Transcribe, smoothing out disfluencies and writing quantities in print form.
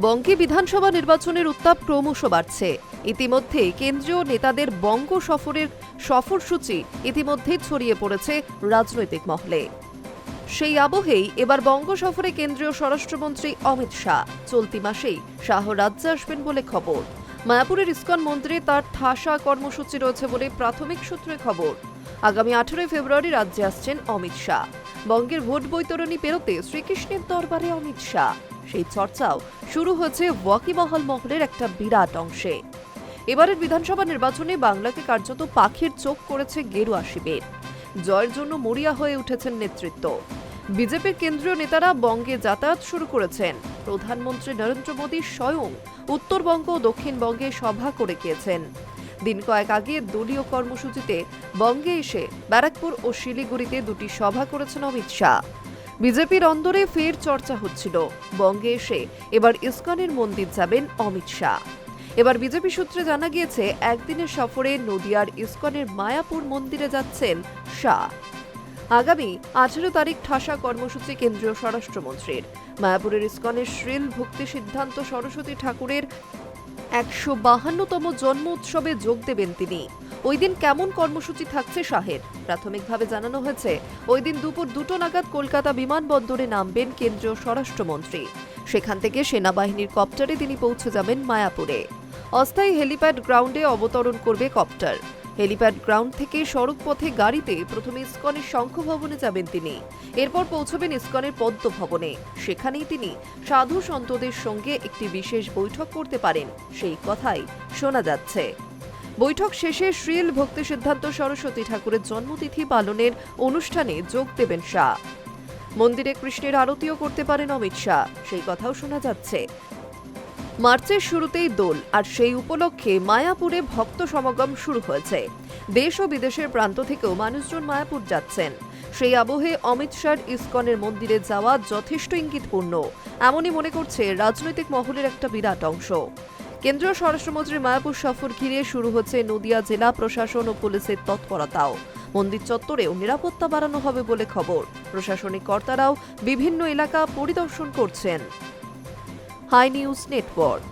বঙ্গে বিধানসভা নির্বাচনের উত্তাপ ক্রমশ বাড়ছে। ইতিমধ্যে কেন্দ্রীয় নেতাদের বঙ্গ সফরের সফরসূচি ইতিমধ্যেই ছড়িয়ে পড়েছে রাজনৈতিক মহলে। সেই আবহেই এবার বঙ্গ সফরে কেন্দ্রীয় স্বরাষ্ট্রমন্ত্রী অমিত শাহ চলতি মাসেই শাহ রাজ্যে আসবেন বলে খবর। মায়াপুরের ইসকন মন্দিরে তার ঠাসা কর্মসূচি রয়েছে বলে প্রাথমিক সূত্রে খবর। আগামী 18 ফেব্রুয়ারি রাজ্যে আসছেন অমিত শাহ। বঙ্গের ভোট বৈতরণী পেরোতে শ্রীকৃষ্ণের দরবারে অমিত শাহ, সেই চর্চাও শুরু হয়েছে ওয়াকিবহাল মহলের একটা বিরাট অংশে। এবারের বিধানসভা নির্বাচনে বাংলাকে কার্যত পাখির চোখ করেছে গেরুয়া শিবির। জয়ের জন্য মরিয়া হয়ে উঠেছেন নেতৃত্ব। বিজেপির কেন্দ্রীয় নেতারা বঙ্গে যাতায়াত শুরু করেছেন। প্রধানমন্ত্রী নরেন্দ্র মোদী স্বয়ং উত্তরবঙ্গ ও দক্ষিণবঙ্গে সভা করে গিয়েছেন। দিন কয়েক আগে দলীয় কর্মসূচিতে বঙ্গে এসে ব্যারাকপুর ও শিলিগুড়িতে দুটি সভা করেছেন অমিত শাহ। বিজেপির অন্দরে ফের চর্চা হচ্ছিল, বঙ্গে এসে এবার ইসকনের মন্দির যাবেন অমিত শাহ। এবার বিজেপি সূত্রে জানা গিয়েছে একদিনের সফরে নদিয়ার ইসকনের মায়াপুর মন্দিরে যাচ্ছেন শাহ। আগামী 18 তারিখ ঠাসা কর্মসূচি কেন্দ্রীয় স্বরাষ্ট্রমন্ত্রীর। মায়াপুরের ইসকনের শ্রীল ভক্তি সিদ্ধান্ত সরস্বতী ঠাকুরের 152তম জন্ম উৎসবে যোগ দেবেন তিনি। ওই দিন কেমন কর্মসূচি থাকছে শাহের? প্রাথমিকভাবে জানানো হয়েছে ওই দিন দুপুর 2টো নাগাদ কলকাতা বিমানবন্দরে নামবেন কেন্দ্রীয় স্বরাষ্ট্রমন্ত্রী। সেখান থেকে সেনাবাহিনীর কপ্টারে তিনি পৌঁছে যাবেন মায়াপুরে। অস্থায়ী হেলিপ্যাড গ্রাউন্ডে অবতরণ করবে কপ্টার। হেলিপ্যাড গ্রাউন্ড থেকে সড়ক পথে গাড়িতে প্রথমে ইসকনের শঙ্খ ভবনে যাবেন তিনি। এরপর পৌঁছবেন ইসকনের পদ্ম ভবনে। সেখানেই তিনি সাধু সন্তদের সঙ্গে একটি বিশেষ বৈঠক করতে পারেন, সেই কথাই শোনা যাচ্ছে। বৈঠক শেষে শ্রীল ভক্তি সিদ্ধান্ত সরস্বতী ঠাকুরের জন্মতিথি পালনের অনুষ্ঠানে যোগ দেবেন শাহ। মন্দিরে কৃষ্ণের আরতিও করতে পারেন অমিত শাহ, সেই কথাও শোনা যাচ্ছে। মার্চের শুরুতেই দোল, আর সেই উপলক্ষে মায়াপুরে ভক্ত সমাগম শুরু হয়েছে। দেশ ও বিদেশের প্রান্ত থেকেও মানুষজন মায়াপুর যাচ্ছেন। সেই আবহে অমিত শাহর ইসকনের মন্দিরে যাওয়া যথেষ্ট ইঙ্গিতপূর্ণ, এমনই মনে করছে রাজনৈতিক মহলের একটা বিরাট অংশ। কেন্দ্রীয় স্বরাষ্ট্রমন্ত্রীর মায়াপুর সফর ঘিরে শুরু হচ্ছে নদিয়া জেলা প্রশাসন ও পুলিশের তৎপরতাও। মন্দির চত্বরেও নিরাপত্তা বাড়ানো হবে বলে খবর। প্রশাসনিক কর্তারাও বিভিন্ন এলাকা পরিদর্শন করছেন। Hi news network.